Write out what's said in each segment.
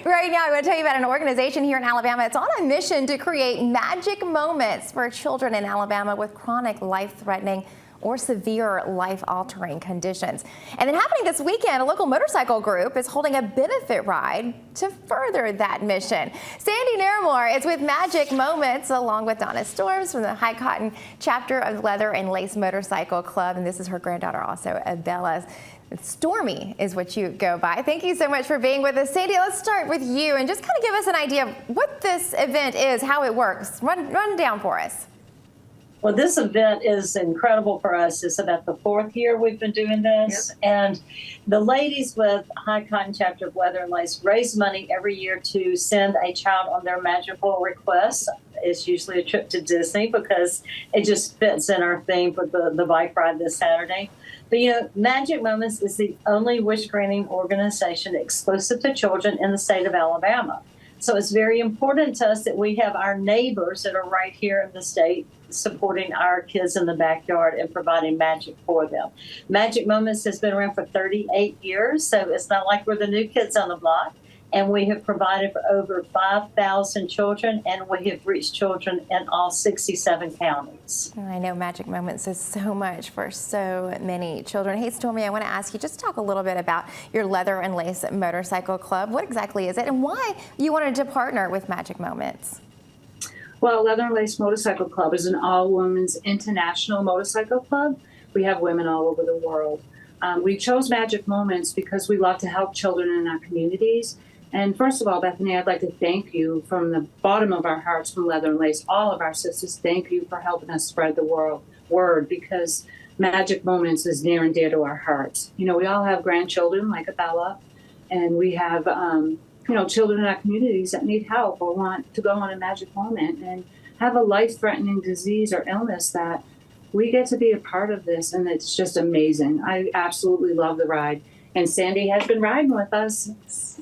Right now, I want to tell you about an organization here in Alabama. It's on a mission to create magic moments for children in Alabama with chronic, life-threatening or severe life-altering conditions. And then happening this weekend, a local motorcycle group is holding a benefit ride to further that mission. Sandy Naramore is with Magic Moments along with Donna Stormes from the High Cotton chapter of Leather and Lace Motorcycle Club. And this is her granddaughter also, Bella. Stormy is what you go by. Thank you so much for being with us. Sandy, let's start with you and just kind of give us an idea of what this event is, how it works. Run down for us. Well, this event is incredible for us. It's about the 4th year we've been doing this. Yep. And the ladies with High Cotton Chapter of Leather and Lace raise money every year to send a child on their magical request. It's usually a trip to Disney because it just fits in our theme for the bike ride this Saturday. But, you know, Magic Moments is the only wish-granting organization exclusive to children in the state of Alabama. So it's very important to us that we have our neighbors that are right here in the state supporting our kids in the backyard and providing magic for them. Magic Moments has been around for 38 years, so it's not like we're the new kids on the block. And we have provided for over 5,000 children, and we have reached children in all 67 counties. I know Magic Moments is so much for so many children. Hey, Stormy, I want to ask you, just talk a little bit about your Leather and Lace Motorcycle Club. What exactly is it, and why you wanted to partner with Magic Moments? Well, Leather and Lace Motorcycle Club is an all-women's international motorcycle club. We have women all over the world. We chose Magic Moments because we love to help children in our communities. And first of all, Bethany, I'd like to thank you from the bottom of our hearts from Leather and Lace. All of our sisters, thank you for helping us spread the word because Magic Moments is near and dear to our hearts. You know, we all have grandchildren like Bella, and we have, you know, children in our communities that need help or want to go on a magic moment and have a life-threatening disease or illness that we get to be a part of this, and it's just amazing. I absolutely love the ride. And Sandy has been riding with us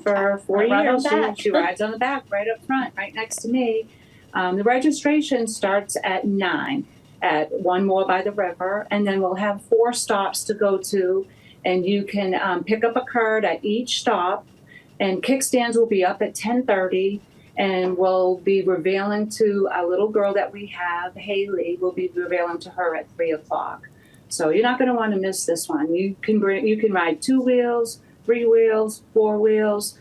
for 4 years. She rides on the back, right up front, right next to me. The registration starts at 9 at One More by the River, and then we'll have 4 stops to go to, and you can pick up a card at each stop, and kickstands will be up at 10:30, and we'll be revealing to a little girl that we have, Haley. We'll be revealing to her at 3 o'clock. So you're not going to want to miss this one. You can ride 2 wheels, 3 wheels, 4 wheels.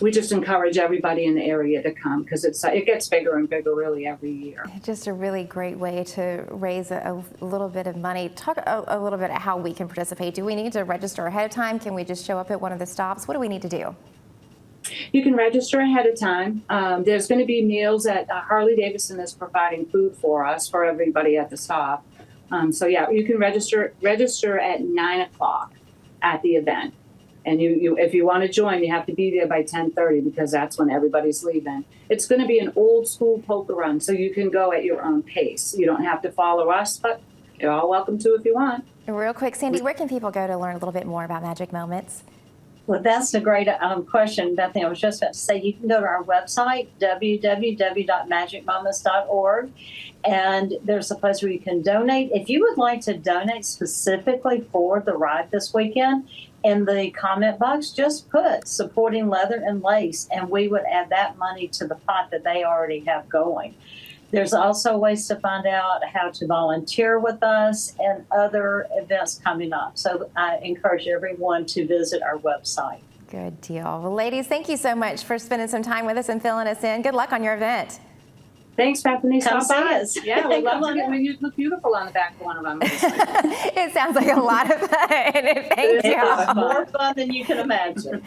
We just encourage everybody in the area to come because it gets bigger and bigger really every year. Just a really great way to raise a little bit of money. Talk a little bit about how we can participate. Do we need to register ahead of time? Can we just show up at one of the stops? What do we need to do? You can register ahead of time. There's going to be meals at Harley Davidson is providing food for us for everybody at the stop. So yeah, you can register at 9 o'clock at the event. And if you want to join, you have to be there by 10:30 because that's when everybody's leaving. It's going to be an old school polka run, so you can go at your own pace. You don't have to follow us, but you're all welcome to if you want. Real quick, Sandy, where can people go to learn a little bit more about Magic Moments? Well, that's a great question, Bethany. I was just about to say you can go to our website, www.magicmoments.org, and there's a place where you can donate. If you would like to donate specifically for the ride this weekend, in the comment box, just put supporting Leather and Lace, and we would add that money to the pot that they already have going. There's also ways to find out how to volunteer with us and other events coming up. So I encourage everyone to visit our website. Good deal. Well, ladies, thank you so much for spending some time with us and filling us in. Good luck on your event. Thanks, Bethany. Come see us. Yeah, we love to get when you look beautiful on the back of one of them. It sounds like a lot of fun. Thank you. It's more fun than you can imagine.